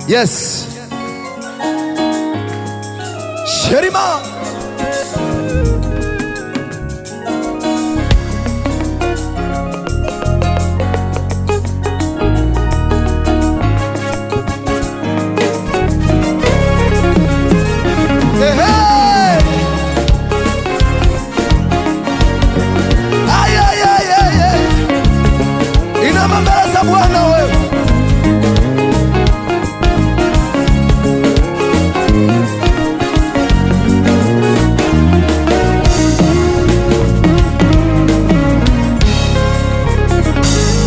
Yes. Sherima. Ina mbele za Bwana wewe.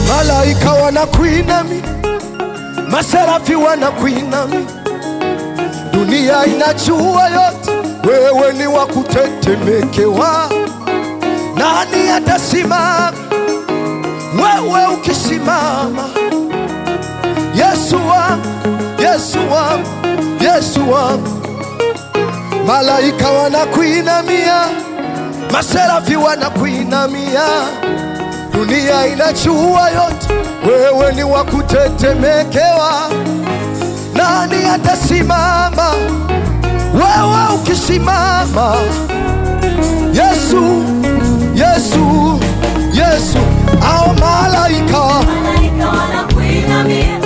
Malaika wanakuinami, maserafi wanakuinami, dunia inajua yote, wewe ni wa kutetemekewa. Nani atasimama wewe ukisimama? Yesu wangu, Yesu wangu, Yesu wangu. Malaika wanakuinamia, maserafi wanakuinamia, dunia inajua yote, wewe ni wa kutetemekewa. Nani atasimama wewe ukisimama? Yesu, Yesu, Yesu. Au malaika wanakuinamia,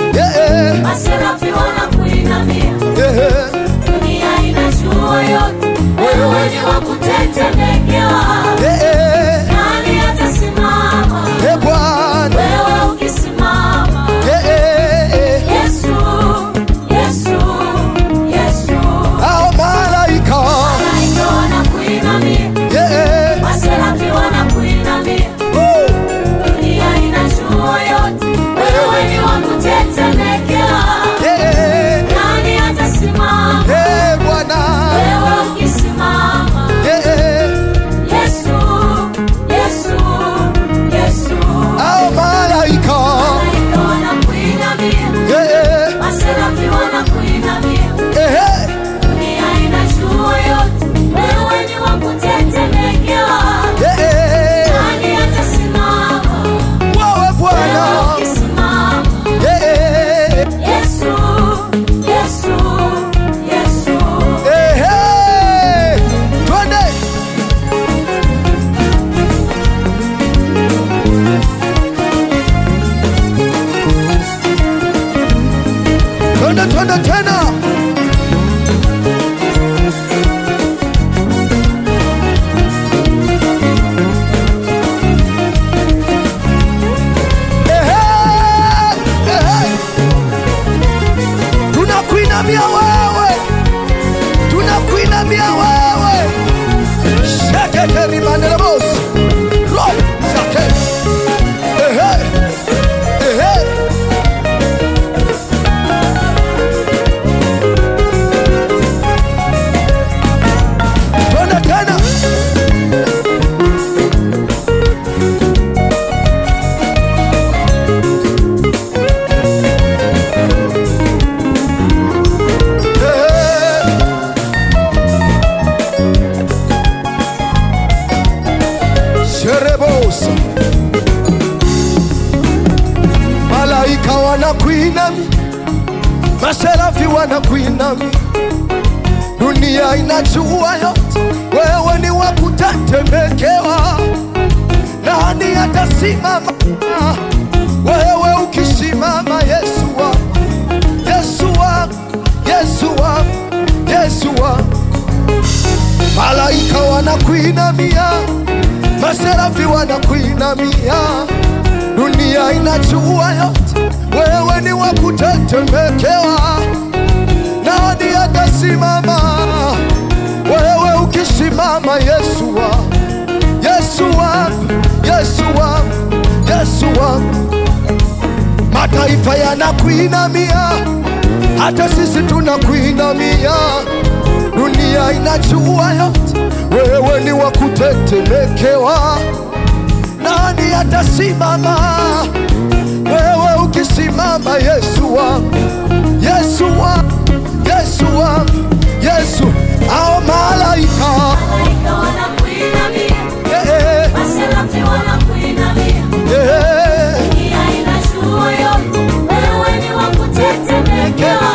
maserafi wanakuinamia, dunia inajua yote, wewe ni wa kutetemekewa. Nani atasimama Bwana wewe ukisimama? Yesu, Yesu, Yesu. au malaika wanakuinamia, maserafi wanakuinamia, dunia inajua yote, wewe ni wa kutetemekewa. Nani atasimama Bwana wewe ukisimama? Yesu, Yesu, Yesu. au malaika wanakuinamia, maserafi wanakuinamia, dunia inajua yote, wewe ni wa kutetemekewa. Nani atasimama wewe Bwana? wewe ukisimama? Yesu, Yesu, Yesu. Twende. Twende, twende tena. Tunakuinamia wewe, tunakuinamia wewe. Shekete rimanelemos roho zake. Twende tena. Sherebos. Malaika wanakuinami, maserafi wanakuinami, dunia inajua yote, wewe ni wa kutetemekewa. Nani atasimama wewe ukisimama? Yesu wangu, Yesu wangu, Yesu wangu, Yesu wangu. Malaika wanakuinamia, maserafi wanakuinamia, dunia inajua yote, wewe ni wa kutetemekewa. Nani atasimama wewe ukisimama? Yesu wangu, Yesu wangu, Yesu wangu, Yesu wangu. Mataifa yanakuinamia, hata sisi tunakuinamia, dunia inajua yote, wewe ni wa kutetemekewa. Nani atasimama wewe ukisimama? Yesu wangu, Yesu wangu, Yesu wangu, Yesu. Au malaika wanakuinamia, maserafi wanakuinamia, dunia inajua yote, wewe ni wa kutetemekewa.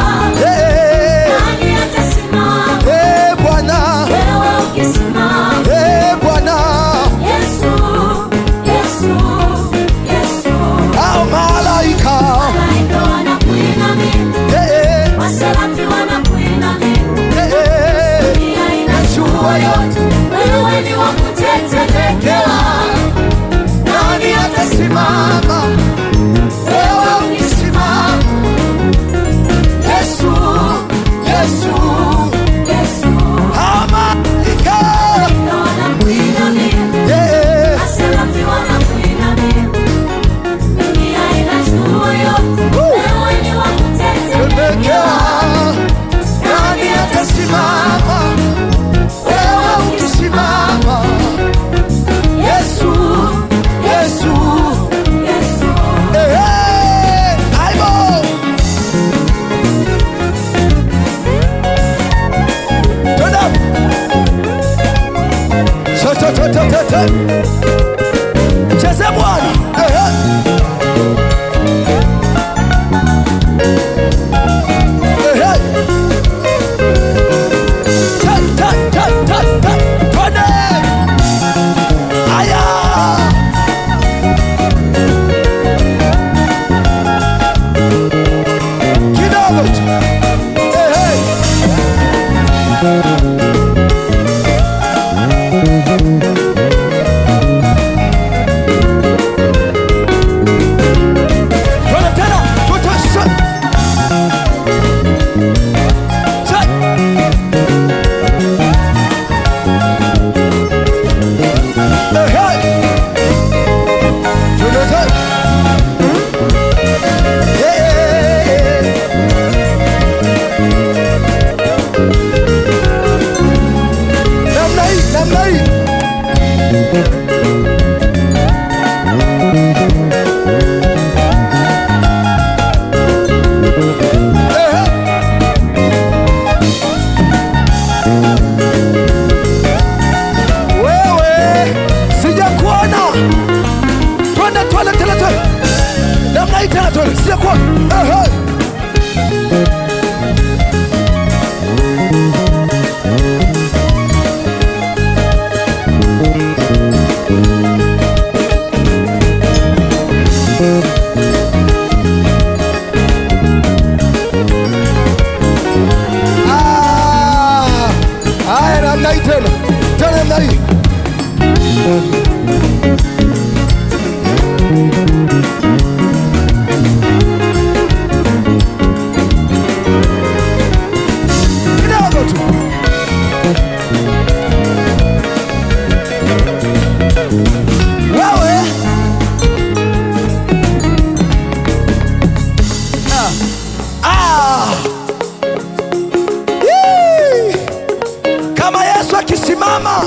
hii tena tuone, sijakuwa haya, namna hii tena namna hii. Kidogo tu. Wewe kama Yesu akisimama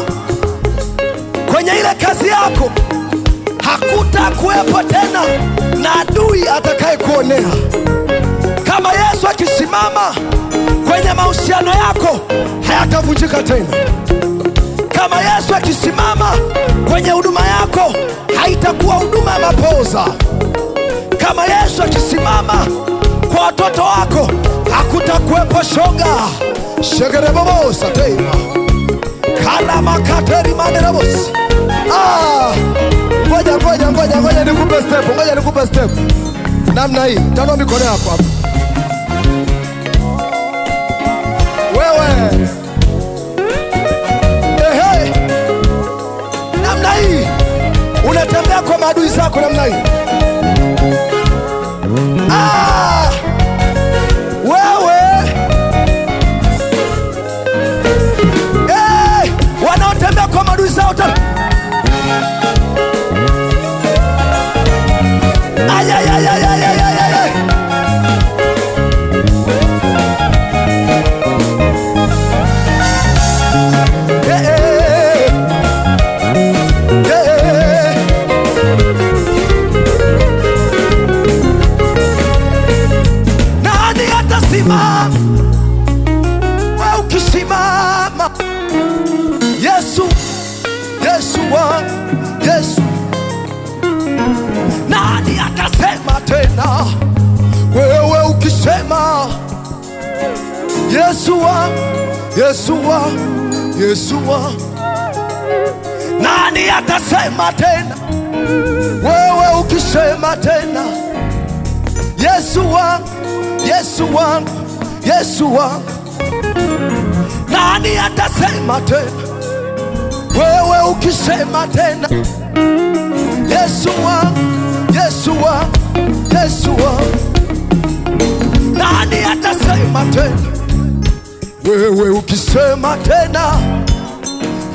kwenye ile kazi yako, hakutakuwepo tena na adui atakaye kuonea. Kama Yesu akisimama kwenye mahusiano yako, hayatavunjika tena. Kama Yesu akisimama kwenye huduma yako, haitakuwa huduma ya mapoza. Kama Yesu akisimama kwa watoto wako, hakutakuwepo shoga shegerebobosa tena kalama kateri manderebosi. Ngoja nikupe step namna hii. Tanua mikono yako hapa. Wewe namna hii unatembea kwa maadui zako namna hii. Wewe wanaotembea kwa maadui zao nani atasimama? Wewe ukisimama, Yesu wangu, Yesu. Nani atasema tena? Wewe ukisema, Yesu wangu, Yesu wangu. Nani atasema tena? Wewe ukisema tena, Yesu wangu, Yesu wangu. Nani atasema tena? Wewe ukisema tena, Yesu wangu, Yesu wangu. Nani atasema tena? Wewe ukisema tena,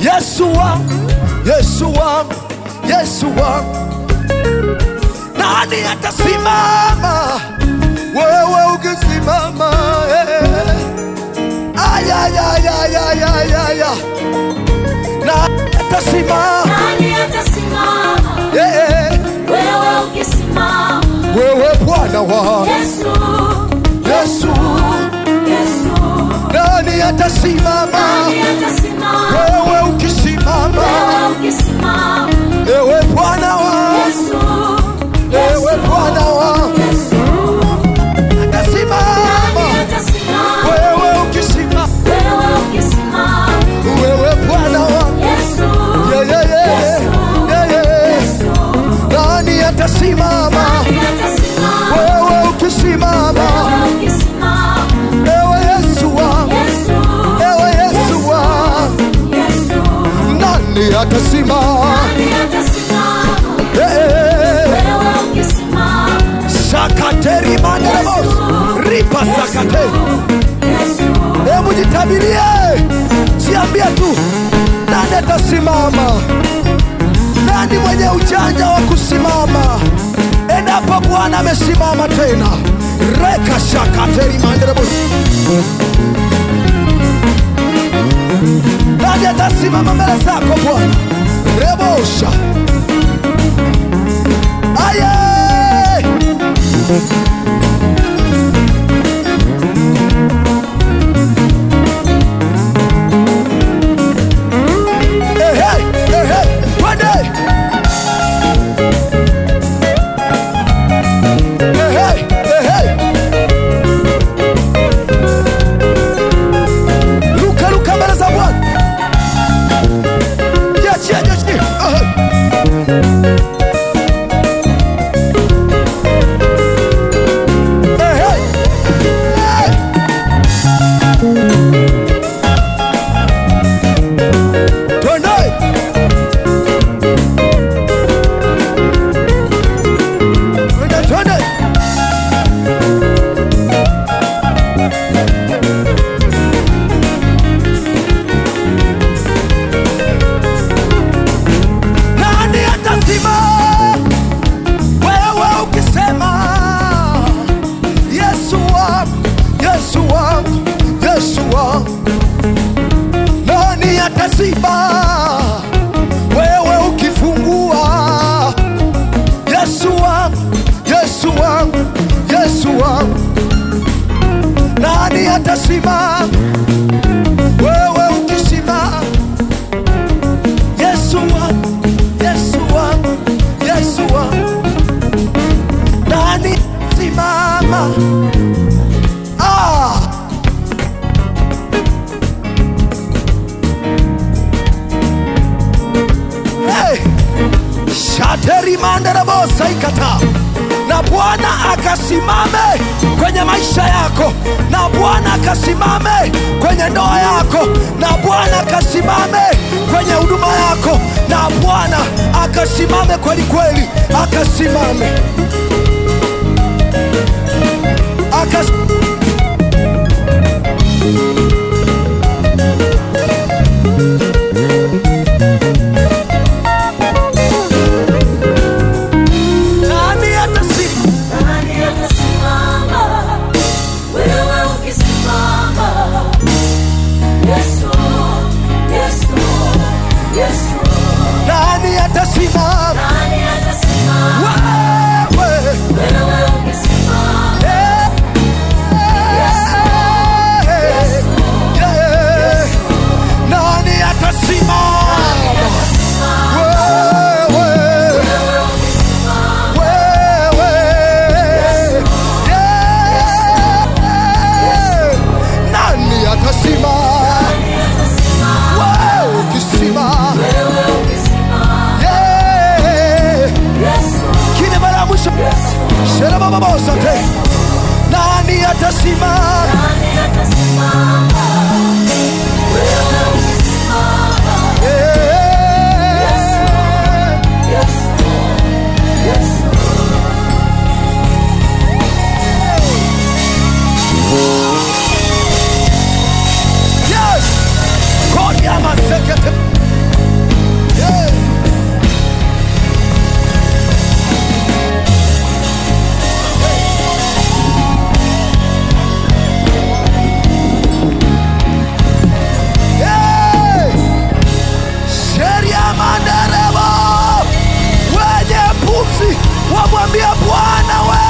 Yesu wangu, Yesu wangu. Nani atasimama? Wewe ukisimama, nani atasimama? Wewe ukisimama, wewe Bwana wa Yesu. Nani atasimama? Wewe ukisimama, ewe Bwana wa Yesu. Ewe Bwana wa Yesu atasimama. Wewe ukisimama, wewe Bwana wa Yesu. Nani atasimama? Wewe ukisimama, ewe Yesu wangu, ewe Yesu wangu. Nani atasimama? Sakateri manderemos ripa sakateri. Hebu jitabirie, siambia tu, nani atasimama? Nani mwenye ujanja wa kusimama endapo Bwana amesimama tena? Reka sakateri manderemos. Nani atasimama mbele zako Bwana? Rebosha aye. Hey, atasimama. Wewe ukisimama, Yesu wangu, Yesu wangu, Yesu wangu, nani simama? Hey! Shateri mandarabosa ikata. Na Bwana akasimame kwenye maisha yako, na Bwana akasimame kwenye ndoa yako, na Bwana akasimame kwenye huduma yako, na Bwana akasimame kweli kweli, akasimame nani atasimama? Wamwambia Bwana, we